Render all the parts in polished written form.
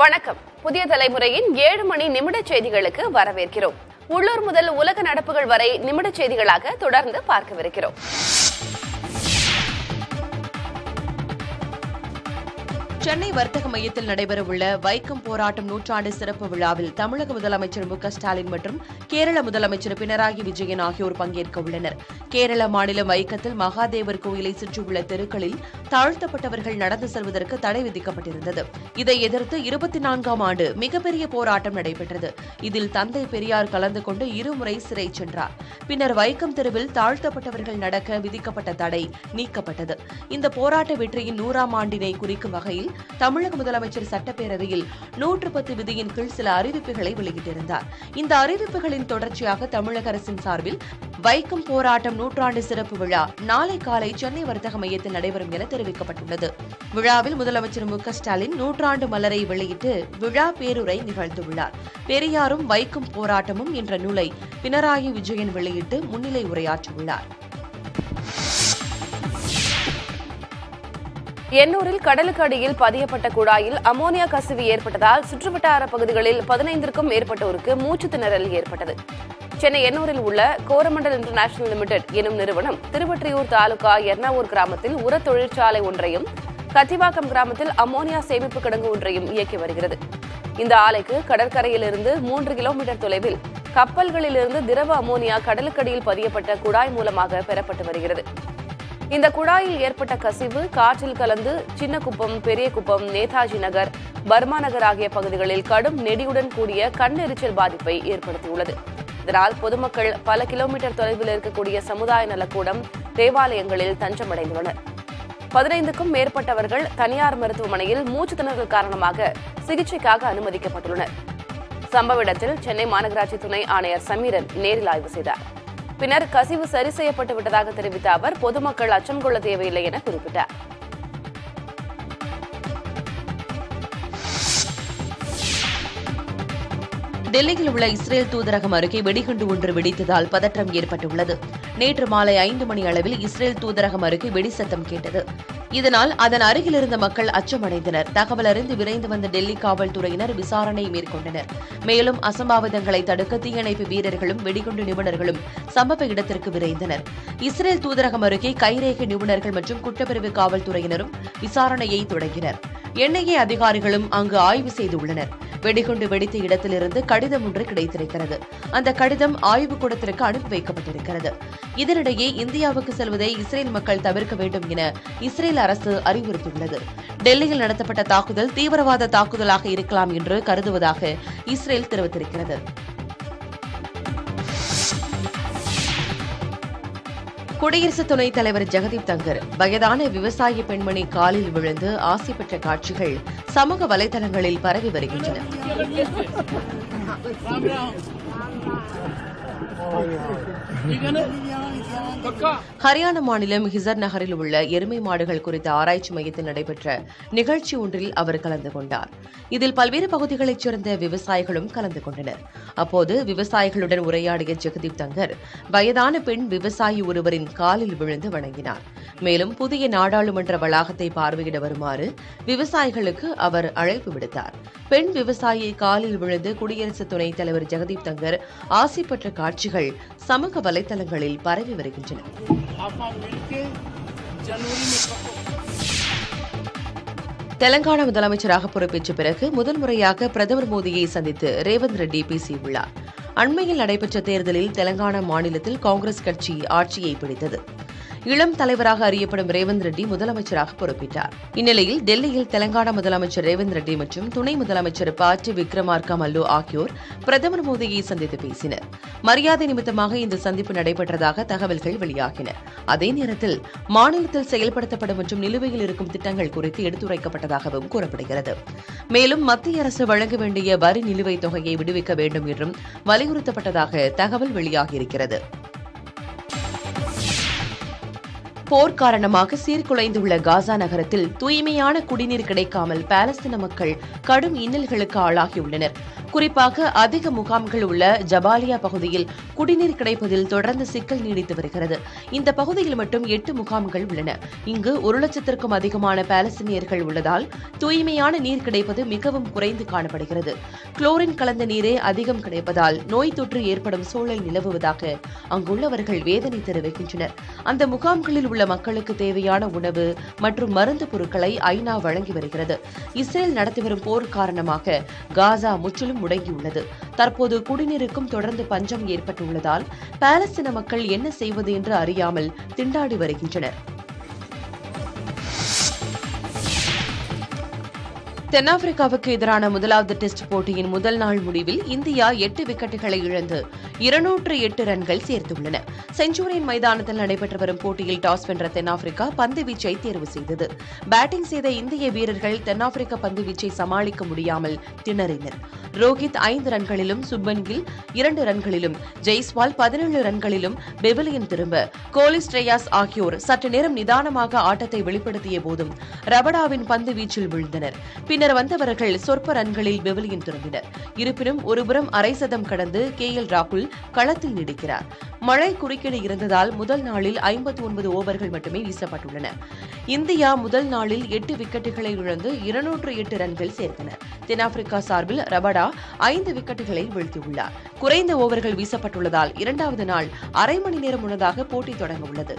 வணக்கம். புதிய தலைமுறையின் 7 மணி நிமிட செய்திகளுக்கு வரவேற்கிறோம். உள்ளூர் முதல் உலக நடப்புகள் வரை நிமிட செய்திகளாக தொடர்ந்து பார்க்கவிருக்கிறோம். சென்னை வர்த்தக மையத்தில் நடைபெறவுள்ள வைக்கம் போராட்டம் நூற்றாண்டு சிறப்பு விழாவில் தமிழக முதலமைச்சர் மு.க.ஸ்டாலின் மற்றும் கேரள முதலமைச்சர் பினராயி விஜயன் ஆகியோர் பங்கேற்க உள்ளனர். கேரள மாநிலம் வைக்கத்தில் மகாதேவர் கோயிலை சுற்றியுள்ள தெருக்களில் தாழ்த்தப்பட்டவர்கள் நடந்து செல்வதற்கு தடை விதிக்கப்பட்டிருந்தது. இதை எதிர்த்து 24ஆம் ஆண்டு மிகப்பெரிய போராட்டம் நடைபெற்றது. இதில் தந்தை பெரியார் கலந்து கொண்டு இருமுறை சிறை சென்றார். பின்னர் வைக்கம் தெருவில் தாழ்த்தப்பட்டவர்கள் நடக்க விதிக்கப்பட்ட தடை நீக்கப்பட்டது. இந்த போராட்ட வெற்றியின் 100ஆம் ஆண்டினை குறிக்கும் வகையில் தமிழக முதலமைச்சர் சட்டப்பேரவையில் 110 விதியின் கீழ் சில அறிவிப்புகளை வெளியிட்டிருந்தார். இந்த அறிவிப்புகளின் தொடர்ச்சியாக தமிழக அரசின் சார்பில் வைக்கம் போராட்டம் நூற்றாண்டு சிறப்பு விழா நாளை காலை சென்னை வர்த்தக மையத்தில் நடைபெறும் என தெரிவிக்கப்பட்டுள்ளது. விழாவில் முதலமைச்சர் மு.க.ஸ்டாலின் நூற்றாண்டு மலரை வெளியிட்டு விழா பேருரை நிகழ்த்துள்ளார். பெரியாரும் வைக்கம் போராட்டமும் என்ற நூலை பினராயி விஜயன் வெளியிட்டு முன்னிலை உரையாற்றியுள்ளார். எண்ணூரில் கடலுக்கு அடியில் பதியப்பட்ட குழாயில் அமோனியா கசிவு ஏற்பட்டதால் சுற்றுவட்டார பகுதிகளில் 15க்கும் மேற்பட்டோருக்கு மூச்சு திணறல் ஏற்பட்டது. சென்னை எண்ணூரில் உள்ள கோரமண்டல் இன்டர்நேஷனல் லிமிடெட் எனும் நிறுவனம் திருவொற்றியூர் தாலுகா எர்ணாவூர் கிராமத்தில் உர தொழிற்சாலை ஒன்றையும் கத்திவாக்கம் கிராமத்தில் அமோனியா சேமிப்பு கிடங்கு ஒன்றையும் இயக்கி வருகிறது. இந்த ஆலைக்கு கடற்கரையிலிருந்து 3 கிலோமீட்டர் தொலைவில் கப்பல்களிலிருந்து திரவ அமோனியா கடலுக்கடியில் பதியப்பட்ட குழாய் மூலமாக பெறப்பட்டு வருகிறது. இந்த குழாயில் ஏற்பட்ட கசிவு காற்றில் கலந்து சின்னக்குப்பம், பெரியகுப்பம், நேதாஜி நகர், பர்மா நகர் ஆகிய பகுதிகளில் கடும் நெடியுடன் கூடிய கண்ணெரிச்சல் பாதிப்பை ஏற்படுத்தியுள்ளது. இதனால் பொதுமக்கள் பல கிலோமீட்டர் தொலைவில் இருக்கக்கூடிய சமுதாய நலக்கூடம், தேவாலயங்களில் தஞ்சமடைந்துள்ளனர். 15க்கும் மேற்பட்டவர்கள் தனியார் மருத்துவமனையில் மூச்சு திணறல் காரணமாக சிகிச்சைக்காக அனுமதிக்கப்பட்டுள்ளனர். சம்பவ இடத்தில் சென்னை மாநகராட்சி துணை ஆணையர் சமீரன் நேரில் ஆய்வு செய்தார். பின்னர் கசிவு சரி செய்யப்பட்டு விட்டதாக தெரிவித்த அவர் பொதுமக்கள் அச்சம் கொள்ள தேவையில்லை என குறிப்பிட்டார். டெல்லியில் உள்ள இஸ்ரேல் தூதரகம் அருகே வெடிகுண்டு ஒன்று வெடித்ததால் பதற்றம் ஏற்பட்டுள்ளது. நேற்று மாலை 5 மணி அளவில் இஸ்ரேல் தூதரகம் அருகே வெடி சத்தம் கேட்டது. இதனால் அதன் அருகில் இருந்த மக்கள் அச்சமடைந்தனர். தகவல் அறிந்து விரைந்து வந்த டெல்லி காவல்துறையினர் விசாரணை மேற்கொண்டனர். மேலும் அசம்பாவிதங்களை தடுக்க தீயணைப்பு வீரர்களும் வெடிகுண்டு நிபுணர்களும் சம்பவ இடத்திற்கு விரைந்தனர். இஸ்ரேல் தூதரகம் அருகே கைரேகை நிபுணர்கள் மற்றும் குற்றப்பிரிவு காவல்துறையினரும் விசாரணையை தொடங்கினர். என்ஐஏ அதிகாரிகளும் அங்கு ஆய்வு செய்துள்ளனர். வெடிகுண்டு வெடித்த இடத்திலிருந்து கடிதம் ஒன்று கிடைத்திருக்கிறது. அந்த கடிதம் ஆய்வுக்கூடத்திற்கு அனுப்பி வைக்கப்பட்டிருக்கிறது. இதனிடையே இந்தியாவுக்கு செல்வதை இஸ்ரேல் மக்கள் தவிர்க்க வேண்டும் என இஸ்ரேல் அரசு அறிவுறுத்தியுள்ளது. டெல்லியில் நடத்தப்பட்ட தாக்குதல் தீவிரவாத தாக்குதலாக இருக்கலாம் என்று கருதுவதாக இஸ்ரேல் தெரிவித்திருக்கிறது. குடியரசு துணைத் தலைவர் ஜெகதீப் தங்கர் வயதான விவசாய பெண்மணி காலில் விழுந்து ஆசி பெற்ற காட்சிகள் சமூக வலைதளங்களில் பரவி வருகின்றன. ஹரியானா மாநிலம் ஹிசர் நகரில் உள்ள எருமை மாடுகள் குறித்த ஆராய்ச்சி மையத்தில் நடைபெற்ற நிகழ்ச்சி ஒன்றில் அவர் கலந்து கொண்டார். இதில் பல்வேறு பகுதிகளைச் சேர்ந்த விவசாயிகளும் கலந்து கொண்டனர். அப்போது விவசாயிகளுடன் உரையாடிய ஜெகதீப் தங்கர் வயதான பெண் விவசாயி ஒருவரின் காலில் விழுந்து வணங்கினார். மேலும் புதிய நாடாளுமன்ற வளாகத்தை பார்வையிட வருமாறு விவசாயிகளுக்கு அவர் அழைப்பு விடுத்தார். பெண் விவசாயி காலில் விழுந்து குடியரசு துணைத் தலைவர் ஜெகதீப் தங்கர் ஆசி பெற்ற காட்சிகள் சமூக வலைதளங்களில் பரவி வருகின்றன. தெலங்கானா முதலமைச்சராக பொறுப்பேற்ற பிறகு முதல் முறையாக பிரதமர் மோடியை சந்தித்து ரேவந்த் ரெட்டி பேசியுள்ளார். அண்மையில் நடைபெற்ற தேர்தலில் தெலங்கானா மாநிலத்தில் காங்கிரஸ் கட்சி ஆட்சியை பிடித்தது. இளம் தலைவராக அறியப்படும் ரேவந்த் ரெட்டி முதலமைச்சராக பொறுப்பேற்றார். இந்நிலையில் டெல்லியில் தெலங்கானா முதலமைச்சர் ரேவந்த் ரெட்டி மற்றும் துணை முதலமைச்சர் பாட்டி விக்ரமார்கா மல்லு ஆகியோர் பிரதமர் மோடியை சந்தித்து பேசினர். மரியாதை நிமித்தமாக இந்த சந்திப்பு நடைபெற்றதாக தகவல்கள் வெளியாகின. அதே நேரத்தில் மாநிலத்தில் செயல்படுத்தப்படும் மற்றும் நிலுவையில் இருக்கும் திட்டங்கள் குறித்து எடுத்துரைக்கப்பட்டதாகவும் கூறப்படுகிறது. மேலும் மத்திய அரசு வழங்க வேண்டிய வரி நிலுவைத் தொகையை விடுவிக்க வேண்டும் என்றும் வலியுறுத்தப்பட்டதாக தகவல் வெளியாகியிருக்கிறது. போர் காரணமாக சீர்குலைந்துள்ள காசா நகரத்தில் தூய்மையான குடிநீர் கிடைக்காமல் பாலஸ்தீன மக்கள் கடும் இன்னல்களுக்கு ஆளாகியுள்ளனர். குறிப்பாக அதிக முகாம்கள் உள்ள ஜபாலியா பகுதியில் குடிநீர் கிடைப்பதில் தொடர்ந்து சிக்கல் நீடித்து வருகிறது. இந்த பகுதியில் மட்டும் 8 முகாம்கள் உள்ளன. இங்கு 1,00,000க்கும் அதிகமான பாலஸ்தீனியர்கள் உள்ளதால் தூய்மையான நீர் கிடைப்பது மிகவும் குறைந்து காணப்படுகிறது. குளோரின் கலந்த நீரே அதிகம் கிடைப்பதால் நோய் தொற்று ஏற்படும் சூழல் நிலவுவதாக அங்குள்ளவர்கள் வேதனை தெரிவிக்கின்றனர். அந்த முகாம்களில் உள்ள மக்களுக்கு தேவையான உணவு மற்றும் மருந்து பொருட்களை ஐநா வழங்கி வருகிறது. இஸ்ரேல் நடத்தி வரும் போர் காரணமாக காசா முற்றிலும் முடங்கியுள்ளது. தற்போது குடிநீருக்கும் தொடர்ந்து பஞ்சம் ஏற்பட்டுள்ளதால் பாலஸ்தீன மக்கள் என்ன செய்வது என்று அறியாமல் திண்டாடி வருகின்றனர். தென்னாப்பிரிக்காவுக்கு எதிரான முதலாவது டெஸ்ட் போட்டியின் முதல் நாள் முடிவில் இந்தியா 8 விக்கெட்டுகளை இழந்து 208 ரன்கள் சேர்த்துள்ளன. செஞ்சுரியன் மைதானத்தில் நடைபெற்று வரும் போட்டியில் டாஸ் வென்ற தென்னாப்பிரிக்கா பந்து வீச்சை தேர்வு செய்தது. பேட்டிங் செய்த இந்திய வீரர்கள் தென்னாப்பிரிக்க பந்து வீச்சை சமாளிக்க முடியாமல் திணறினர். ரோஹித் 5 ரன்களிலும், சுப்மன் கில் 2 ரன்களிலும், ஜெய்ஸ்வால் 17 ரன்களிலும் பெவிலியன் திரும்ப கோலி ஸ்ரேயாஸ் ஆகியோர் சற்று நேரம் நிதானமாக ஆட்டத்தை வெளிப்படுத்திய போதும் ரபடாவின் பந்து வீச்சில் வீழ்ந்தனர். பின்னர் வந்தவர்கள் சொற்ப ரன்களில் பெவிலியன் திரும்பினர். இருப்பினும் ஒருபுறம் அரை சதம் கடந்து KL ராகுல் களத்தில் நீடிக்கிறார். மழை குறுக்கீடு இருந்ததால் முதல் நாளில் 59 ஓவர்கள் மட்டுமே வீசப்பட்டுள்ளன. இந்தியா முதல் நாளில் 8 விக்கெட்டுகளை இழந்து 208 ரன்கள் சேர்த்தனர். தென்னாப்பிரிக்கா சார்பில் ரபடா 5 விக்கெட்டுகளை வீழ்த்தியுள்ளார். குறைந்த ஓவர்கள் வீசப்பட்டுள்ளதால் 2வது நாள் அரை மணி நேரம் முன்னதாக போட்டி தொடங்க உள்ளது.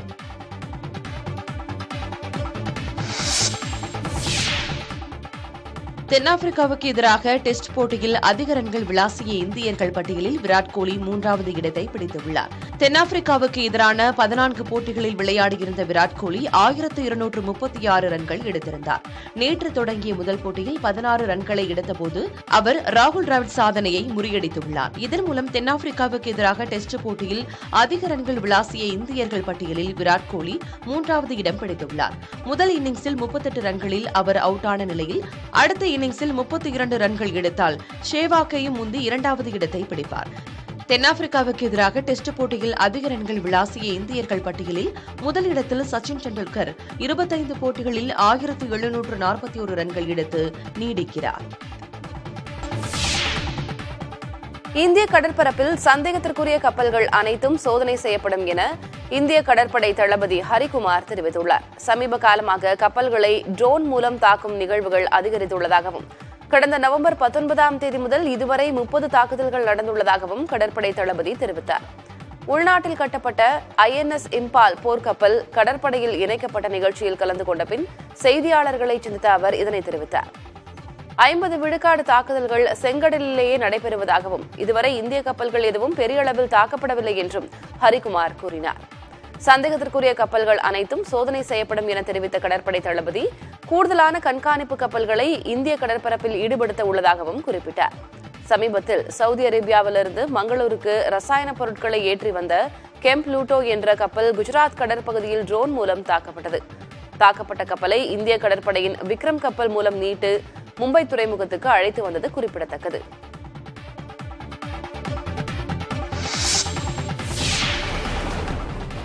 தென்னாப்பிரிக்காவுக்கு எதிராக டெஸ்ட் போட்டியில் அதிக ரன்கள் விளாசிய இந்தியர்கள் பட்டியலில் விராட் கோலி 3வது இடத்தை பிடித்துள்ளார். தென்னாப்பிரிக்காவுக்கு எதிரான 14 போட்டிகளில் விளையாடியிருந்த விராட் கோலி 1236 ரன்கள் எடுத்திருந்தார். நேற்று தொடங்கிய முதல் போட்டியில் 16 ரன்களை எடுத்தபோது அவர் ராகுல் டிராவிட் சாதனையை முறியடித்துள்ளார். இதன் மூலம் தென்னாப்பிரிக்காவுக்கு எதிராக டெஸ்ட் போட்டியில் அதிக ரன்கள் விளாசிய இந்தியர்கள் பட்டியலில் விராட் கோலி 3வது இடம் பிடித்துள்ளார். முதல் இன்னிங்ஸில் 38 ரன்களில் அவர் அவுட் ஆன நிலையில் அடுத்த இன்னிங்ஸில் 32 ரன்கள் எடுத்தால் ஷேவாக்கையும் முந்தி 2வது இடத்தை பிடிப்பார். தென்னாப்பிரிக்காவுக்கு எதிராக டெஸ்ட் போட்டியில் அதிக ரன்கள் விளாசிய இந்தியர்கள் பட்டியலில் முதலிடத்தில் சச்சின் டெண்டுல்கர் 25 போட்டிகளில் 1741 ரன்கள் எடுத்து நீடிக்கிறார். இந்திய கடற்பரப்பில் சந்தேகத்திற்குரிய கப்பல்கள் அனைத்தும் சோதனை செய்யப்படும் என இந்திய கடற்படை தளபதி ஹரிகுமார் தெரிவித்துள்ளார். சமீப காலமாக கப்பல்களை ட்ரோன் மூலம் தாக்கும் நிகழ்வுகள் அதிகரித்துள்ளதாகவும் கடந்த நவம்பர் 19ஆம் தேதி முதல் இதுவரை 30 தாக்குதல்கள் நடந்துள்ளதாகவும் கடற்படை தளபதி தெரிவித்தார். உள்நாட்டில் கட்டப்பட்ட INS இம்பால் போர்க்கப்பல் கடற்படையில் இணைக்கப்பட்ட நிகழ்ச்சியில் கலந்து கொண்ட பின் செய்தியாளர்களை சந்தித்த அவர் இதனை தெரிவித்தார். 50 விழுக்காடு தாக்குதல்கள் செங்கடலிலேயே நடைபெறுவதாகவும் இதுவரை இந்திய கப்பல்கள் எதுவும் பெரிய அளவில் தாக்கப்படவில்லை என்றும் ஹரிகுமார் கூறினார். சந்தேகத்திற்குரிய கப்பல்கள் அனைத்தும் சோதனை செய்யப்படும் என தெரிவித்த கடற்படை தளபதி கூடுதலான கண்காணிப்பு கப்பல்களை இந்திய கடற்பரப்பில் ஈடுபடுத்த உள்ளதாகவும் குறிப்பிட்டார். சமீபத்தில் சவுதி அரேபியாவிலிருந்து மங்களூருக்கு ரசாயன பொருட்களை ஏற்றி வந்த கெம்ப் லூட்டோ என்ற கப்பல் குஜராத் கடற்பகுதியில் ட்ரோன் மூலம் தாக்கப்பட்டது. தாக்கப்பட்ட கப்பலை இந்திய கடற்படையின் விக்ரம் கப்பல் மூலம் மீட்டு மும்பை துறைமுகத்துக்கு அழைத்து வந்தது குறிப்பிடத்தக்கது.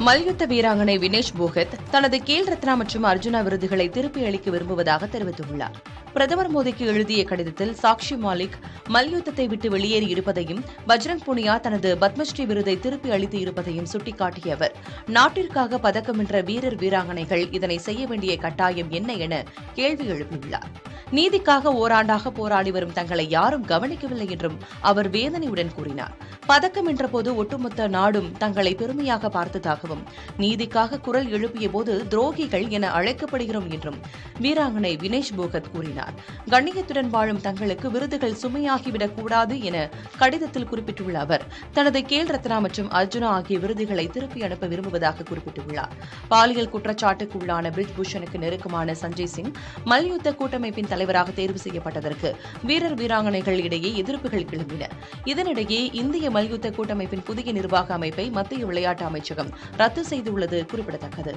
மல்யுத்த வீராங்கனை வினேஷ் போகத் தனது கேல் ரத்னா மற்றும் அர்ஜுனா விருதுகளை திருப்பி அளிக்க விரும்புவதாக தெரிவித்துள்ளார். பிரதமர் மோடிக்கு எழுதிய கடிதத்தில் சாக்ஷி மாலிக் மல்யுத்தத்தை விட்டு வெளியேறி இருப்பதையும் பஜ்ரங் புனியா தனது பத்மஸ்ரீ விருதை திருப்பி அளித்து இருப்பதையும் சுட்டிக்காட்டிய அவர் நாட்டிற்காக பதக்கம் வென்ற வீரர் வீராங்கனைகள் இதனை செய்ய வேண்டிய கட்டாயம் என்ன என கேள்வி எழுப்பியுள்ளார். நீதிக்காக ஓராண்டாக போராடி வரும் தங்களை யாரும் கவனிக்கவில்லை என்றும் அவர் வேதனையுடன் கூறினார். பதக்கம் வென்றபோது ஒட்டுமொத்த நாடும் தங்களை பெருமையாக பார்த்ததாகவும் நீதிக்காக குரல் எழுப்பிய போது துரோகிகள் என அழைக்கப்படுகிறோம் என்றும் வீராங்கனை வினேஷ் போகத் கூறினார். கண்ணியத்துடன் வாழும் தங்களுக்கு விருதுகள் சுமையாகிவிடக் கூடாது என கடிதத்தில் குறிப்பிட்டுள்ள அவர் தனது கேல் ரத்னா மற்றும் அர்ஜுனா ஆகிய விருதுகளை திருப்பி அனுப்ப விரும்புவதாக குறிப்பிட்டுள்ளார். பாலியல் குற்றச்சாட்டுக்கு உள்ளான பிரிஜ் பூஷனுக்கு நெருக்கமான சஞ்சய் சிங் மல்யுத்த கூட்டமைப்பின் தலைவராக தேர்வு செய்யப்பட்டதற்கு வீரர் வீராங்கனைகள் இடையே எதிர்ப்புகள் கிளம்பின. இதனிடையே இந்திய மல்யுத்த கூட்டமைப்பின் புதிய நிர்வாக அமைப்பை மத்திய விளையாட்டு அமைச்சகம் ரத்து செய்துள்ளது குறிப்பிடத்தக்கது.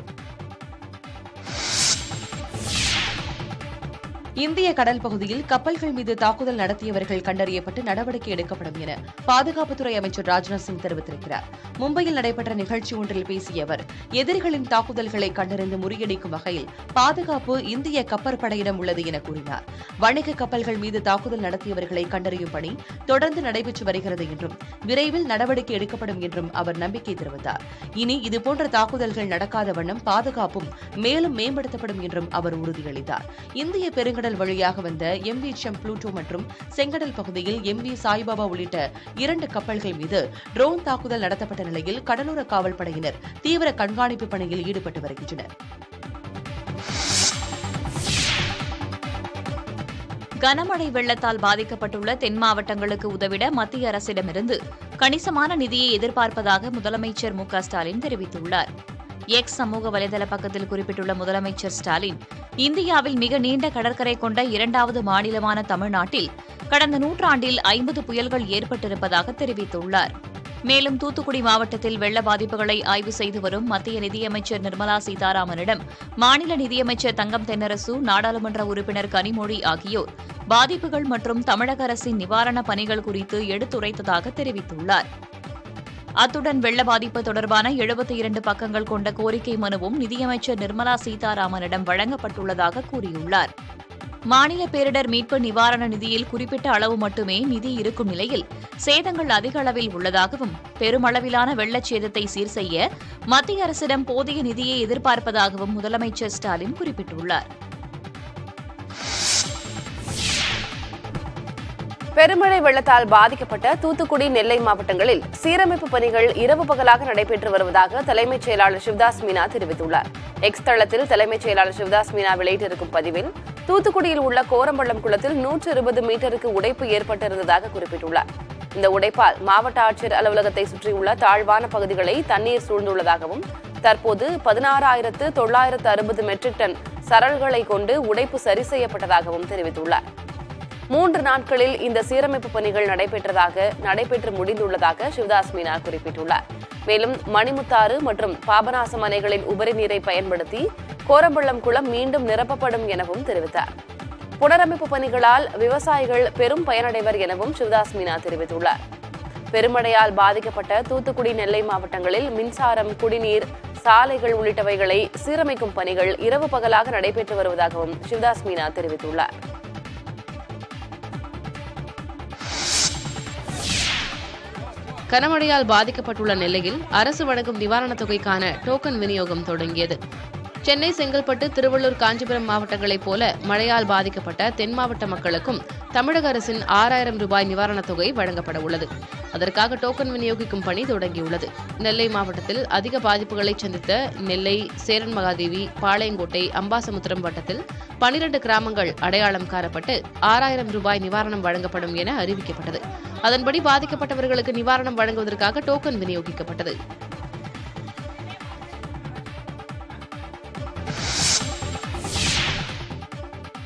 இந்திய கடல் பகுதியில் கப்பல்கள் மீது தாக்குதல் நடத்தியவர்கள் கண்டறியப்பட்டு நடவடிக்கை எடுக்கப்படும் என பாதுகாப்புத்துறை அமைச்சர் ராஜ்நாத் சிங் தெரிவித்திருக்கிறார். மும்பையில் நடைபெற்ற நிகழ்ச்சி ஒன்றில் பேசிய அவர், எதிரிகளின் தாக்குதல்களை கண்டறிந்து முறியடிக்கும் வகையில் பாதுகாப்பு இந்திய கப்பற்படையிடம் உள்ளது என கூறினார். வணிக கப்பல்கள் மீது தாக்குதல் நடத்தியவர்களை கண்டறியும் பணி தொடர்ந்து நடைபெற்று வருகிறது என்றும் விரைவில் நடவடிக்கை எடுக்கப்படும் என்றும் அவர் நம்பிக்கை தெரிவித்தார். இனி இதுபோன்ற தாக்குதல்கள் நடக்காத வண்ணம் பாதுகாப்பும் மேலும் மேம்படுத்தப்படும் என்றும் அவர் உறுதியளித்தார். இந்திய பெருங்கடல் வழியாக வந்த MV ப்ளூட்டோ மற்றும் செங்கடல் பகுதியில் MV சாய்பாபா உள்ளிட்ட 2 கப்பல்கள் மீது ட்ரோன் தாக்குதல் நடத்தப்பட்ட நிலையில் கடலோர காவல் படையினர் தீவிர கண்காணிப்பு பணியில் ஈடுபட்டு வருகின்றனர். கனமழை வெள்ளத்தால் பாதிக்கப்பட்டுள்ள தென் மாவட்டங்களுக்கு உதவிட மத்திய அரசிடமிருந்து கணிசமான நிதியை எதிர்பார்ப்பதாக முதலமைச்சர் ஸ்டாலின் தெரிவித்துள்ளார். எக்ஸ் சமூக வலைதள பக்கத்தில் குறிப்பிட்டுள்ள முதலமைச்சர் ஸ்டாலின், இந்தியாவில் மிக நீண்ட கடற்கரை கொண்ட 2வது மாநிலமான தமிழ்நாட்டில் கடந்த நூற்றாண்டில் 50 புயல்கள் ஏற்பட்டிருப்பதாக தெரிவித்துள்ளார். மேலும் தூத்துக்குடி மாவட்டத்தில் வெள்ள பாதிப்புகளை ஆய்வு செய்து வரும் மத்திய நிதியமைச்சர் நிர்மலா சீதாராமனிடம் மாநில நிதியமைச்சர் தங்கம் தென்னரசு, நாடாளுமன்ற உறுப்பினர் கனிமொழி ஆகியோர் பாதிப்புகள் மற்றும் தமிழக அரசின் நிவாரணப் பணிகள் குறித்து எடுத்துரைத்ததாக தெரிவித்துள்ளார். அத்துடன் வெள்ள பாதிப்பு தொடர்பான 72 பக்கங்கள் கொண்ட கோரிக்கை மனுவும் நிதியமைச்சர் நிர்மலா சீதாராமனிடம் வழங்கப்பட்டுள்ளதாக கூறியுள்ளார். மாநில பேரிடர் மீட்பு நிவாரண நிதியில் குறிப்பிட்ட அளவு மட்டுமே நிதி இருக்கும் நிலையில் சேதங்கள் அதிக அளவில் உள்ளதாகவும் பெருமளவிலான வெள்ளச்சேதத்தை சீர் செய்ய மத்திய அரசிடம் போதிய நிதியை எதிர்பார்ப்பதாகவும் முதலமைச்சர் ஸ்டாலின் குறிப்பிட்டுள்ளார். பெருமழை வெள்ளத்தால் பாதிக்கப்பட்ட தூத்துக்குடி, நெல்லை மாவட்டங்களில் சீரமைப்பு பணிகள் இரவு பகலாக நடைபெற்று வருவதாக தலைமைச் செயலாளர் சிவதாஸ் மீனா தெரிவித்துள்ளார். எக்ஸ் தளத்தில் தலைமைச் செயலாளர் சிவதாஸ் மீனா வெளியிட்டிருக்கும் பதிவில், தூத்துக்குடியில் உள்ள கோரம்பள்ளம் குளத்தில் 120 மீட்டருக்கு உடைப்பு ஏற்பட்டிருந்ததாக குறிப்பிட்டுள்ளார். இந்த உடைப்பால் மாவட்ட ஆட்சியர் அலுவலகத்தை சுற்றியுள்ள தாழ்வான பகுதிகளை தண்ணீர் சூழ்ந்துள்ளதாகவும் தற்போது 16,960 மெட்ரிக் டன் சரல்களை கொண்டு உடைப்பு சரி செய்யப்பட்டதாகவும் தெரிவித்துள்ளார். 3 நாட்களில் இந்த சீரமைப்பு பணிகள் நடைபெற்று முடிந்துள்ளதாக சிவதாஸ் மீனா குறிப்பிட்டுள்ளார். மேலும் மணிமுத்தாறு மற்றும் பாபநாசம் அணைகளின் உபரி நீரை பயன்படுத்தி கோரம்பள்ளம் குளம் மீண்டும் நிரப்பப்படும் எனவும் தெரிவித்தார். புனரமைப்பு பணிகளால் விவசாயிகள் பெரும் பயனடைவர் எனவும் சிவதாஸ் மீனா தெரிவித்துள்ளார். பெருமழையால் பாதிக்கப்பட்ட தூத்துக்குடி, நெல்லை மாவட்டங்களில் மின்சாரம், குடிநீர், சாலைகள் உள்ளிட்டவைகளை சீரமைக்கும் பணிகள் இரவு பகலாக நடைபெற்று வருவதாகவும் சிவதாஸ் மீனா தெரிவித்துள்ளார். கனமழையால் பாதிக்கப்பட்டுள்ள நெல்லையில் அரசு வழங்கும் நிவாரணத் தொகைக்கான டோக்கன் விநியோகம் தொடங்கியது. சென்னை, செங்கல்பட்டு, திருவள்ளூர், காஞ்சிபுரம் மாவட்டங்களைப் போல மழையால் பாதிக்கப்பட்ட தென் மாவட்ட மக்களுக்கும் தமிழக அரசின் 6,000 ரூபாய் நிவாரணத் தொகை வழங்கப்பட உள்ளது. அதற்காக டோக்கன் விநியோகிக்கும் பணி தொடங்கியுள்ளது. நெல்லை மாவட்டத்தில் அதிக பாதிப்புகளை சந்தித்த நெல்லை, சேரன் மகாதேவி, பாளையங்கோட்டை, அம்பாசமுத்திரம் வட்டத்தில் 12 கிராமங்கள் அடையாளம் காணப்பட்டு 6,000 ரூபாய் நிவாரணம் வழங்கப்படும் என அறிவிக்கப்பட்டது. அதன்படி பாதிக்கப்பட்டவர்களுக்கு நிவாரணம் வழங்குவதற்காக டோக்கன் விநியோகிக்கப்பட்டது.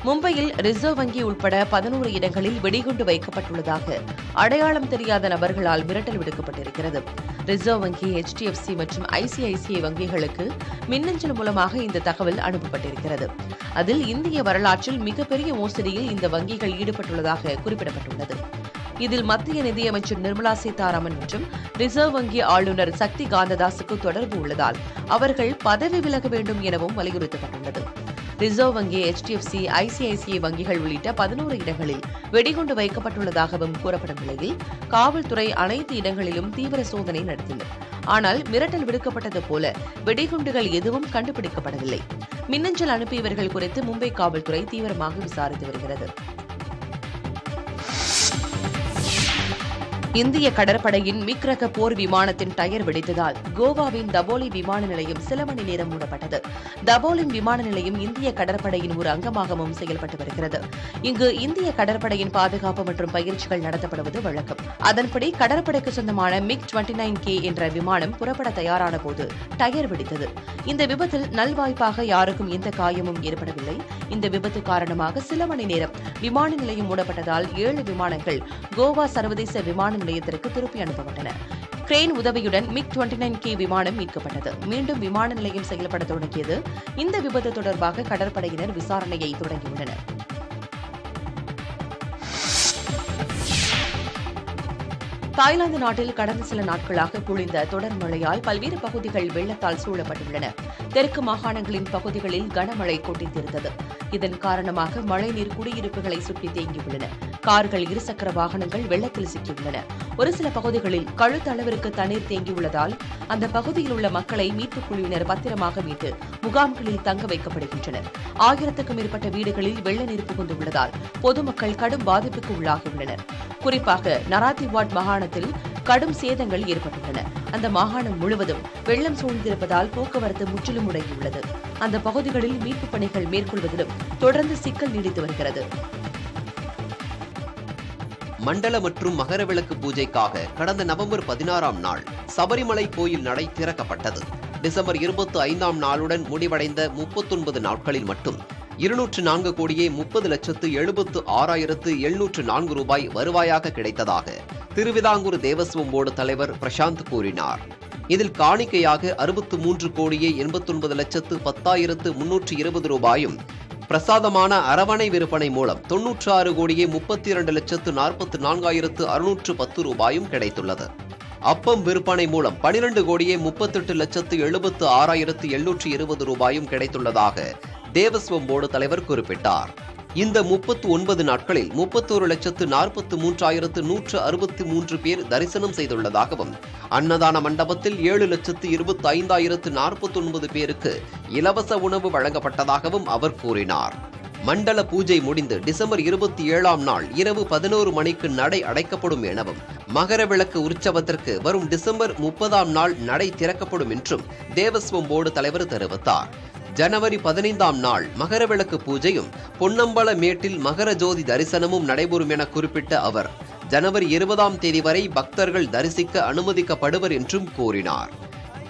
மும்பையில் ரிசர்வ் வங்கி உட்பட 11 இடங்களில் வெடிகுண்டு வைக்கப்பட்டுள்ளதாக அடையாளம் தெரியாத நபர்களால் மிரட்டல் விடுக்கப்பட்டிருக்கிறது. ரிசர்வ் வங்கி, HDFC மற்றும் ICICI வங்கிகளுக்கு மின்னஞ்சல் மூலமாக இந்த தகவல் அனுப்பப்பட்டிருக்கிறது. அதில் இந்திய வரலாற்றில் மிகப்பெரிய மோசடியில் இந்த வங்கிகள் ஈடுபட்டுள்ளதாக குறிப்பிடப்பட்டுள்ளது. இதில் மத்திய நிதியமைச்சர் நிர்மலா சீதாராமன் மற்றும் ரிசர்வ் வங்கி ஆளுநர் சக்தி காந்ததாஸுக்கு தொடர்பு உள்ளதால் அவர்கள் பதவி விலக வேண்டும் எனவும் வலியுறுத்தப்பட்டுள்ளது. ரிசர்வ் வங்கி, HDFC, ICICI வங்கிகள் உள்ளிட்ட 11 இடங்களில் வெடிகுண்டு வைக்கப்பட்டுள்ளதாகவும் கூறப்படும் நிலையில் காவல்துறை அனைத்து இடங்களிலும் தீவிர சோதனை நடத்தினர். ஆனால் மிரட்டல் விடுக்கப்பட்டது போல வெடிகுண்டுகள் எதுவும் கண்டுபிடிக்கப்படவில்லை. மின்னஞ்சல் அனுப்பியவர்கள் குறித்து மும்பை காவல்துறை தீவிரமாக விசாரித்து வருகிறது. இந்திய கடற்படையின் மிக் ரக போர் விமானத்தின் டயர் வெடித்ததால் கோவாவின் தபோலி விமான நிலையம் சில மணி நேரம் மூடப்பட்டது. தபோலிம் விமான நிலையம் இந்திய கடற்படையின் ஒரு அங்கமாகவும் செயல்பட்டு வருகிறது. இங்கு இந்திய கடற்படையின் பாதுகாப்பு மற்றும் பயிற்சிகள் நடத்தப்படுவது வழக்கம். அதன்படி கடற்படைக்கு சொந்தமான MiG-29K என்ற விமானம் புறப்பட தயாரான போது டயர் வெடித்தது. இந்த விபத்தில் நல்வாய்ப்பாக யாருக்கும் எந்த காயமும் ஏற்படவில்லை. இந்த விபத்து காரணமாக சில மணி நேரம் விமான நிலையம் மூடப்பட்டதால் 7 விமானங்கள் கோவா சர்வதேச விமான நிலையத்திற்கு திருப்பி அனுப்பப்பட்டன. கிரேன் உதவியுடன் MiG-29K விமானம் மீட்கப்பட்டது. மீண்டும் விமான நிலையம் செயல்பட தொடங்கியது. இந்த விபத்து தொடர்பாக கடற்படையினர் விசாரணையை தொடங்கியுள்ளனர். தாய்லாந்து நாட்டில் கடந்த சில நாட்களாக பொழிந்த தொடர் மழையால் பல்வேறு பகுதிகள் வெள்ளத்தால் சூழப்பட்டுள்ளன. தெற்கு மாகாணங்களின் பகுதிகளில் கனமழை கொட்டித்திருந்தது. இதன் காரணமாக மழைநீர் குடியிருப்புகளை சுற்றி தேங்கியுள்ளன. கார்கள், இருசக்கர வாகனங்கள் வெள்ளத்தில் சிக்கியுள்ளன. ஒரு சில பகுதிகளில் கழுத்து அளவிற்கு தண்ணீர் தேங்கியுள்ளதால் அந்த பகுதியில் உள்ள மக்களை மீட்புக் குழுவினர் பத்திரமாக மீட்டு முகாம்களில் தங்க வைக்கப்படுகின்றனர். 1000க்கும் மேற்பட்ட வீடுகளில் வெள்ள நீர் புகுந்துள்ளதால் பொதுமக்கள் கடும் பாதிப்புக்கு உள்ளாகியுள்ளனர். குறிப்பாக நராத்திவாட் மாகாணத்தில் கடும் சேதங்கள் ஏற்பட்டுள்ளன. அந்த மாகாணம் முழுவதும் வெள்ளம் சூழ்ந்திருப்பதால் போக்குவரத்து முற்றிலும் முடங்கியுள்ளது. அந்த பகுதிகளில் மீட்புப் பணிகள் மேற்கொள்வதிலும் தொடர்ந்து சிக்கல் நீடித்து வருகிறது. மண்டல மற்றும் மகரவிளக்கு பூஜைக்காக கடந்த நவம்பர் 16ஆம் நாள் சபரிமலை கோயில் நடை திறக்கப்பட்டது. டிசம்பர் 25ஆம் நாளுடன் முடிவடைந்த 39 நாட்களில் மட்டும் 204 கோடியே 30,76,704 ரூபாய் வருவாயாக கிடைத்ததாக திருவிதாங்கூர் தேவஸ்வம் போர்டு தலைவர் பிரசாந்த் கூறினார். இதில் காணிக்கையாக 63 கோடியே 89,10,320 ரூபாயும், பிரசாதமான அரவணை விற்பனை மூலம் 96 கோடியே 32,44,610 ரூபாயும் கிடைத்துள்ளது. அப்பம் விற்பனை மூலம் 12 கோடியே 38,76,720 ரூபாயும் கிடைத்துள்ளதாக தேவஸ்வம் போர்டு தலைவர் குறிப்பிட்டார். இந்த 39 நாட்களில் 31,43,163 பேர் தரிசனம் செய்துள்ளதாகவும், அன்னதான மண்டபத்தில் 7,25,049 பேருக்கு இலவச உணவு வழங்கப்பட்டதாகவும் அவர் கூறினார். மண்டல பூஜை முடிந்து டிசம்பர் 27ஆம் நாள் இரவு 11 மணிக்கு நடை அடைக்கப்படும் எனவும், மகரவிளக்கு உற்சவத்திற்கு வரும் டிசம்பர் 30ஆம் நாள் நடை திறக்கப்படும் என்றும் தேவஸ்வம் போர்டு தலைவர் தெரிவித்தார். ஜனவரி 15ஆம் நாள் மகரவிளக்கு பூஜையும் பொன்னம்பல மேட்டில் மகர ஜோதி தரிசனமும் நடைபெறும் என குறிப்பிட்ட அவர், ஜனவரி 20ஆம் தேதி வரை பக்தர்கள் தரிசிக்க அனுமதிக்கப்படுவர் என்றும் கூறினார்.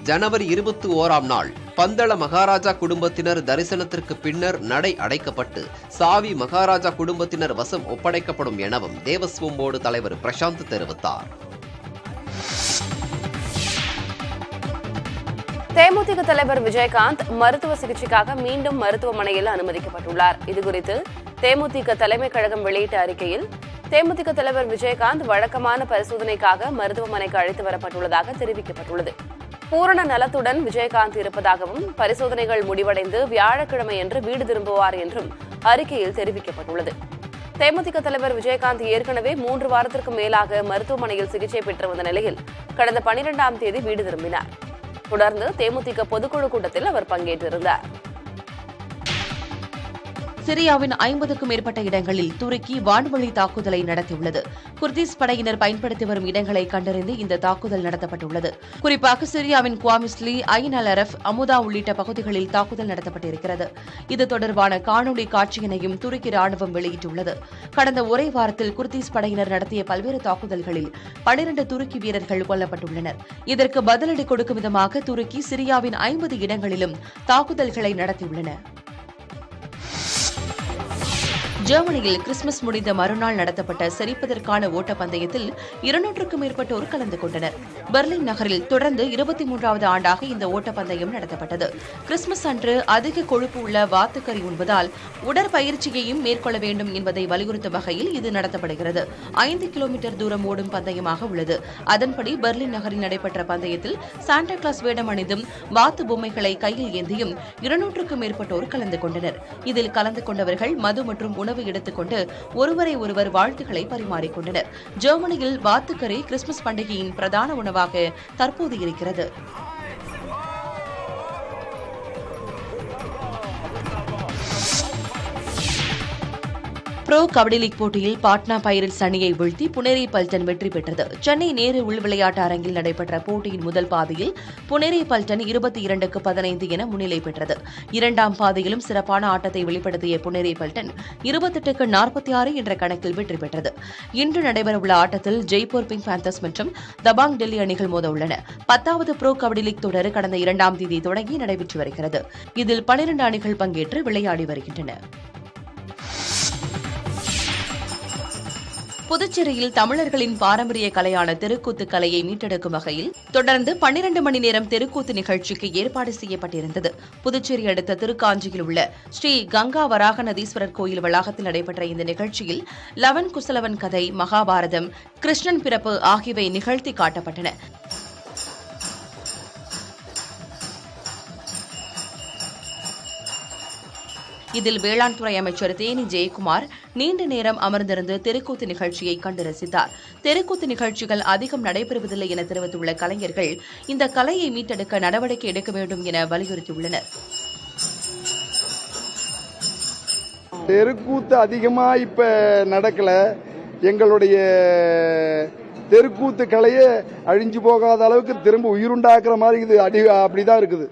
ஜனவரி 21ஆம் நாள் பந்தள மகாராஜா குடும்பத்தினர் தரிசனத்திற்கு பின்னர் நடை அடைக்கப்பட்டு சாவி மகாராஜா குடும்பத்தினர் வசம் ஒப்படைக்கப்படும் எனவும் தேவஸ்வம் போர்டு தலைவர் பிரசாந்த் தெரிவித்தார். தேமுதிக தலைவர் விஜயகாந்த் மருத்துவ சிகிச்சைக்காக மீண்டும் மருத்துவமனையில் அனுமதிக்கப்பட்டுள்ளார். இதுகுறித்து தேமுதிக தலைமை கழகம் வெளியிட்ட அறிக்கையில், தேமுதிக தலைவர் விஜயகாந்த் வழக்கமான பரிசோதனைக்காக மருத்துவமனைக்கு அழைத்து வரப்பட்டுள்ளதாக தெரிவிக்கப்பட்டுள்ளது. பூரண நலத்துடன் விஜயகாந்த் இருப்பதாகவும், பரிசோதனைகள் முடிவடைந்து வியாழக்கிழமையன்று வீடு திரும்புவார் என்றும் அறிக்கையில் தெரிவிக்கப்பட்டுள்ளது. தேமுதிக தலைவர் விஜயகாந்த் ஏற்கனவே 3 வாரத்திற்கு மேலாக மருத்துவமனையில் சிகிச்சை பெற்று வந்த நிலையில் கடந்த 12ஆம் தேதி வீடு திரும்பினார். தொடர்ந்து தேமுதிக பொதுக்குழு கூட்டத்தில் அவர் பங்கேற்றிருந்தார். சிரியாவின் 50க்கும் மேற்பட்ட இடங்களில் துருக்கி வான்வழி தாக்குதலை நடத்தியுள்ளது. குர்திஸ் படையினர் பயன்படுத்தி வரும் இடங்களை கண்டறிந்து இந்த தாக்குதல் நடத்தப்பட்டுள்ளது. குறிப்பாக சிரியாவின் குவாமிஸ்லி, ஐன் அல் அரப், அமுதா உள்ளிட்ட பகுதிகளில் தாக்குதல் நடத்தப்பட்டிருக்கிறது. இது தொடர்பான காணொலி காட்சியினையும் துருக்கி ராணுவம் வெளியிட்டுள்ளது. கடந்த ஒரே வாரத்தில் குர்திஸ் படையினர் நடத்திய பல்வேறு தாக்குதல்களில் 12 துருக்கி வீரர்கள் கொல்லப்பட்டுள்ளனர். இதற்கு பதிலடி கொடுக்கும் விதமாக துருக்கி சிரியாவின் 50 இடங்களிலும் தாக்குதல்களை நடத்தியுள்ளன. ஜெர்மனியில் கிறிஸ்துமஸ் முடிந்த மறுநாள் நடத்தப்பட்ட செரிப்பதற்கான ஓட்டப்பந்தயத்தில் 200க்கும் மேற்பட்டோர் கலந்து கொண்டனர். பெர்லின் நகரில் தொடர்ந்து 23வது ஆண்டாக இந்த ஓட்டப்பந்தயம் நடத்தப்பட்டது. கிறிஸ்துமஸ் அன்று அதிக கொழுப்பு உள்ள வாத்துக்கறி உண்பதால் உடற்பயிற்சியையும் மேற்கொள்ள வேண்டும் என்பதை வலியுறுத்தும் வகையில் இது நடத்தப்படுகிறது. 5 கிலோமீட்டர் தூரம் ஓடும் பந்தயமாக உள்ளது. அதன்படி பெர்லின் நகரில் நடைபெற்ற பந்தயத்தில் சாண்டா கிளாஸ் வேடம் அணிந்தும் வாத்து பொம்மைகளை கையில் ஏந்தியும் 200க்கும் மேற்பட்டோர் கலந்து கொண்டனர். இதில் கலந்து கொண்டவர்கள் மது மற்றும் உணவு எடுத்துக்கொண்டு ஒருவரை ஒருவர் வாழ்த்துக்களை பரிமாறிக்கொண்டனர். ஜெர்மனியில் வாத்துக்கறி கிறிஸ்துமஸ் பண்டிகையின் பிரதான உணவாக தற்போது இருக்கிறது. புரோ கபடி லீக் போட்டியில் பாட்னா பைரட்ஸ் அணியை வீழ்த்தி புனேரி பல்டன் வெற்றி பெற்றது. சென்னை நேரு உள் விளையாட்டு அரங்கில் நடைபெற்ற போட்டியின் முதல் பாதியில் புனேரி பல்டன் 22-15 என முன்னிலை பெற்றது. இரண்டாம் பாதியிலும் சிறப்பான ஆட்டத்தை வெளிப்படுத்திய புனேரி பல்டன் 28-46 என்ற கணக்கில் வெற்றி பெற்றது. இன்று நடைபெறவுள்ள ஆட்டத்தில் ஜெய்ப்பூர் பிங்க் பேந்தர்ஸ் மற்றும் தபாங் டெல்லி அணிகள் மோத உள்ளன. 10வது புரோ கபடி லீக் தொடர் கடந்த 2ஆம் தேதி தொடங்கி நடைபெற்று வருகிறது. இதில் 12 அணிகள் பங்கேற்று விளையாடி வருகின்றன. புதுச்சேரியில் தமிழர்களின் பாரம்பரிய கலையான தெருக்கூத்து கலையை மீட்டெடுக்கும் வகையில் தொடர்ந்து 12 மணி நேரம் தெருக்கூத்து நிகழ்ச்சிக்கு ஏற்பாடு செய்யப்பட்டிருந்தது. புதுச்சேரி அடுத்த திருக்காஞ்சியில் உள்ள ஸ்ரீ கங்கா வராகநதீஸ்வரர் கோயில் வளாகத்தில் நடைபெற்ற இந்த நிகழ்ச்சியில் லவன் குசலவன் கதை, மகாபாரதம், கிருஷ்ணன் பிறப்பு ஆகியவை நிகழ்த்தி காட்டப்பட்டன. இதில் வேளாண் துறை அமைச்சர் தேனி ஜெயக்குமார் நீண்ட நேரம் அமர்ந்திருந்து தெருக்கூத்து நிகழ்ச்சியை கண்டு ரசித்தார். தெருக்கூத்து நிகழ்ச்சிகள் அதிகம் நடைபெறுவதில்லை என தெரிவித்துள்ள கலைஞர்கள் இந்த கலையை மீட்டெடுக்க நடவடிக்கை எடுக்க வேண்டும் என வலியுறுத்தியுள்ளனர். தெருக்கூத்து அதிகமா இப்ப நடக்கல. எங்களுடைய தெருக்கூத்து கலையே அழிஞ்சு போகாத அளவுக்கு திரும்ப உயிருண்டாக்குற மாதிரி இது அப்படிதான் இருக்குது.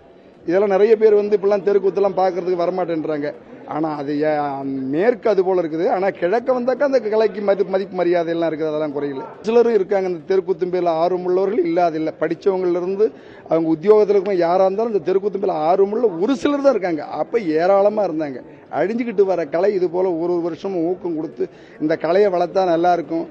இதெல்லாம் நிறைய பேர் இப்பெல்லாம் தெருக்கூத்தெல்லாம் பார்க்கறதுக்கு வரமாட்டேன்றாங்க. ஆனா அது மேற்கு அது போல இருக்குது. ஆனா கிழக்க வந்தாக்கா அந்த கலைக்கு மதிப்பு மரியாதை எல்லாம் இருக்குது, அதெல்லாம் குறையில. சிலரும் இருக்காங்க இந்த தெருக்கூத்தும் பேர்ல ஆர்வம் உள்ளவர்கள், இல்லாதில்லை. படிச்சவங்கல இருந்து அவங்க உத்தியோகத்தில் இருக்கும் யாரா இருந்தாலும் இந்த தெருக்கூத்தும் பேர்ல ஆர்வமுள்ள ஒரு சிலர் தான் இருக்காங்க. அப்ப ஏராளமா இருந்தாங்க. அழிஞ்சுக்கிட்டு வர கலை இது போல ஒரு வருஷமும் ஊக்கம் கொடுத்து இந்த கலையை வளர்த்தா நல்லா இருக்கும்.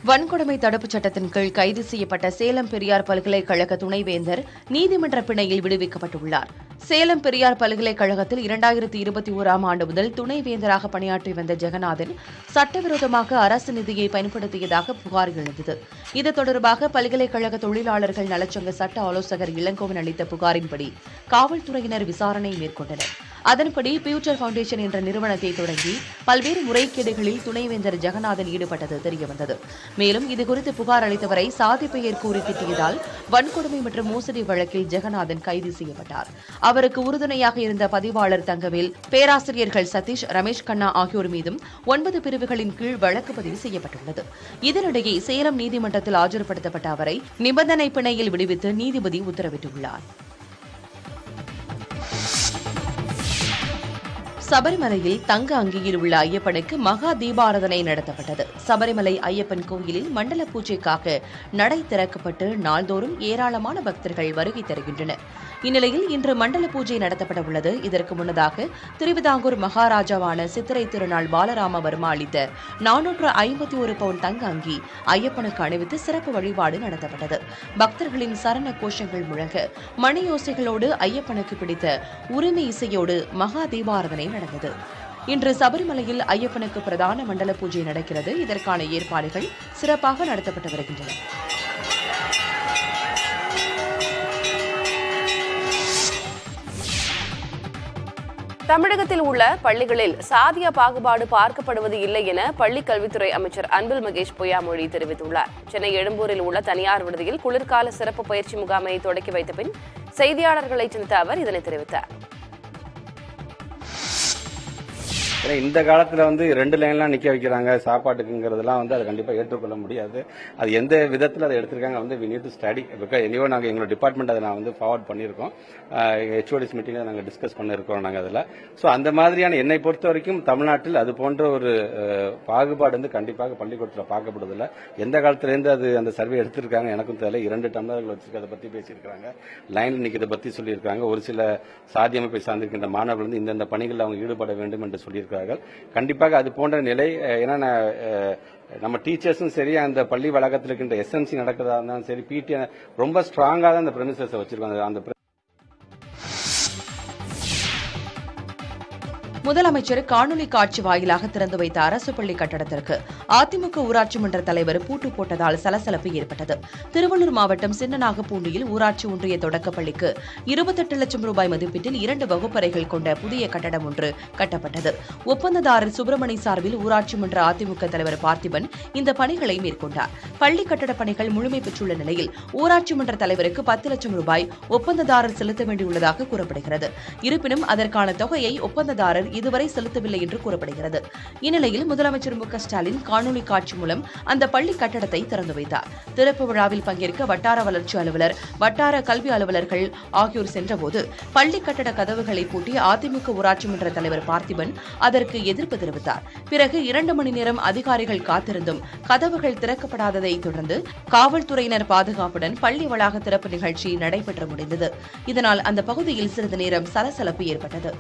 வன்கொடுமை தடுப்புச் சட்டத்தின் கீழ் கைது செய்யப்பட்ட சேலம் பெரியார் பல்கலைக்கழக துணைவேந்தர் நீதிமன்ற பிணையில் விடுவிக்கப்பட்டுள்ளார். சேலம் பெரியார் பல்கலைக்கழகத்தில் 2021ஆம் ஆண்டு முதல் துணைவேந்தராக பணியாற்றி வந்த ஜெகநாதன் சட்டவிரோதமாக அரசு நிதியை பயன்படுத்தியதாக புகார் எழுந்தது. இது தொடர்பாக பல்கலைக்கழக தொழிலாளர்கள் நலச்சங்க சட்ட ஆலோசகர் இளங்கோவன் அளித்த புகாரின்படி காவல்துறையினர் விசாரணை மேற்கொண்டனர். அதன்படி பியூச்சர் பவுண்டேஷன் என்ற நிறுவனத்தை தொடங்கி பல்வேறு முறைகேடுகளில் துணைவேந்தர் ஜெகநாதன் ஈடுபட்டது தெரியவந்தது. மேலும் இதுகுறித்து புகார் அளித்தவரை சாதி பெயர் கூறி திட்டியதால் வன்கொடுமை மற்றும் மோசடி வழக்கில் ஜெகநாதன் கைது செய்யப்பட்டார். அவருக்கு உறுதுணையாக இருந்த பதிவாளர் தங்கவேல், பேராசிரியர்கள் சதீஷ், ரமேஷ் கண்ணா ஆகியோர் மீதும் 9 பிரிவுகளின் கீழ் வழக்கு பதிவு செய்யப்பட்டுள்ளது. இதனிடையே சேலம் நீதிமன்றத்தில் ஆஜர்படுத்தப்பட்ட அவரை நிபந்தனை பிணையில் விடுவித்து நீதிபதி உத்தரவிட்டுள்ளார். சபரிமலையில் தங்க அங்கியில் உள்ள ஐயப்பனுக்கு மகா தீபாராதனை நடத்தப்பட்டது. சபரிமலை ஐயப்பன் கோயிலில் மண்டல பூஜைக்காக நடை திறக்கப்பட்டு நாள்தோறும் ஏராளமான பக்தர்கள் வருகை தருகின்றனர். இந்நிலையில் இன்று மண்டல பூஜை நடத்தப்பட உள்ளது. இதற்கு முன்னதாக திருவிதாங்கூர் மகாராஜாவான சித்திரை திருநாள் பாலராமவர்மா அளித்த 451 பவுன் தங்க அங்கி ஐயப்பனுக்கு அணிவித்து சிறப்பு வழிபாடு நடத்தப்பட்டது. பக்தர்களின் சரண கோஷங்கள் முழங்க மணியோசைகளோடு ஐயப்பனுக்கு பிடித்த உரிமை இசையோடு மகா தீபாராதனை நடந்தது. இன்று சபரிமலையில் ஐயப்பனுக்கு பிரதான மண்டல பூஜை நடக்கிறது. இதற்கான ஏற்பாடுகள் சிறப்பாக நடத்தப்பட்டு வருகின்றன. தமிழகத்தில் உள்ள பள்ளிகளில் சாதிய பாகுபாடு பார்க்கப்படுவது இல்லை என பள்ளிக் கல்வித்துறை அமைச்சர் அன்பில் மகேஷ் பொய்யாமொழி தெரிவித்துள்ளார். சென்னை எழும்பூரில் உள்ள தனியார் விடுதியில் குளிர்கால சிறப்பு பயிற்சி முகாமை தொடக்கி வைத்த பின் செய்தியாளர்களை சந்தித்த அவர் இதனை தெரிவித்தார். இந்த காலத்துல 2 லைன்லாம் நிக்க வைக்கிறாங்க சாப்பாட்டுக்குங்கிறதுலாம் அதை கண்டிப்பா ஏற்றுக்கொள்ள முடியாது. அது எந்த விதத்துல அதை எடுத்திருக்காங்க we need to study because anyway நாங்க எங்களோட டிபார்ட்மெண்ட் அதை நான் ஃபார்வர்ட் பண்ணியிருக்கோம். HODs மீட்டிங்ல நாங்க டிஸ்கஸ் பண்ணிருக்கோம் நாங்க அதுல. சோ அந்த மாதிரியான என்னை பொறுத்த வரைக்கும் தமிழ்நாட்டில் அது போன்ற ஒரு பாகுபாடு கண்டிப்பாக பள்ளிக்கூடத்துல பார்க்கப்படுதில்லை. எந்த காலத்துல இருந்து அது அந்த சர்வே எடுத்திருக்காங்க எனக்கும் தெரியல. 2 டம்ளர்கள் வச்சிருக்க அதை பத்தி பேசியிருக்காங்க, லைன்ல நிக்கிறத பத்தி சொல்லியிருக்காங்க. ஒரு சில சாதி அமைப்பை சார்ந்திருக்கின்ற மாணவர்கள் இந்தந்த பணிகளில் அவங்க ஈடுபட வேண்டும் என்று சொல்லியிருக்காங்க. கண்டிப்பாக அது போன்ற நிலை, ஏன்னா நம்ம டீச்சர்ஸும் சரி அந்த பள்ளி வளாகத்தில் இருக்கின்ற எஸ்எம்சி நடக்கிறதா இருந்தாலும் சரி பிடி ரொம்ப ஸ்ட்ராங்கா தான் அந்த பிரெமிசஸ் வச்சிருக்காங்க. அந்த முதலமைச்சர் காணொலி காட்சி வாயிலாக திறந்து வைத்த அரசு பள்ளி கட்டடத்திற்கு அதிமுக ஊராட்சி மன்ற தலைவர் பூட்டு போட்டதால் சலசலப்பு ஏற்பட்டது. திருவள்ளூர் மாவட்டம் சின்னநாகப்பூண்டியில் ஊராட்சி ஒன்றிய தொடக்கப்பள்ளிக்கு 28 லட்சம் ரூபாய் மதிப்பீட்டில் 2 வகுப்பறைகள் கொண்ட புதிய கட்டடம் ஒன்று கட்டப்பட்டது. ஒப்பந்ததாரர் சுப்பிரமணி சார்பில் ஊராட்சி மன்ற அதிமுக தலைவர் பார்த்திபன் இந்த பணிகளை மேற்கொண்டார். பள்ளி கட்டடப் பணிகள் முழுமை பெற்றுள்ள நிலையில் ஊராட்சி மன்ற தலைவருக்கு 10 லட்சம் ரூபாய் ஒப்பந்ததாரர் செலுத்த வேண்டியுள்ளதாக கூறப்படுகிறது. இருப்பினும் அதற்கான தொகையை ஒப்பந்ததாரர் இதுவரை செலுத்தவில்லை என்று கூறப்படுகிறது. இந்நிலையில் முதலமைச்சர் மு.க.ஸ்டாலின் காணொலி காட்சி மூலம் அந்த பள்ளி கட்டடத்தை திறந்து வைத்தார். திறப்பு விழாவில் பங்கேற்க வட்டார வளர்ச்சி அலுவலர், வட்டார கல்வி அலுவலர்கள் ஆகியோர் சென்றபோது பள்ளி கட்டட கதவுகளை பூட்டி அதிமுக ஊராட்சி மன்ற தலைவர் பார்த்திபன் அதற்கு எதிர்ப்பு தெரிவித்தார். பிறகு 2 மணி நேரம் அதிகாரிகள் காத்திருந்தும் கதவுகள் திறக்கப்படாததை தொடர்ந்து காவல்துறையினர் பாதுகாப்புடன் பள்ளி வளாக திறப்பு நிகழ்ச்சி நடைபெற்று முடிந்தது. இதனால் அந்த பகுதியில் சிறிது நேரம் சலசலப்பு ஏற்பட்டது.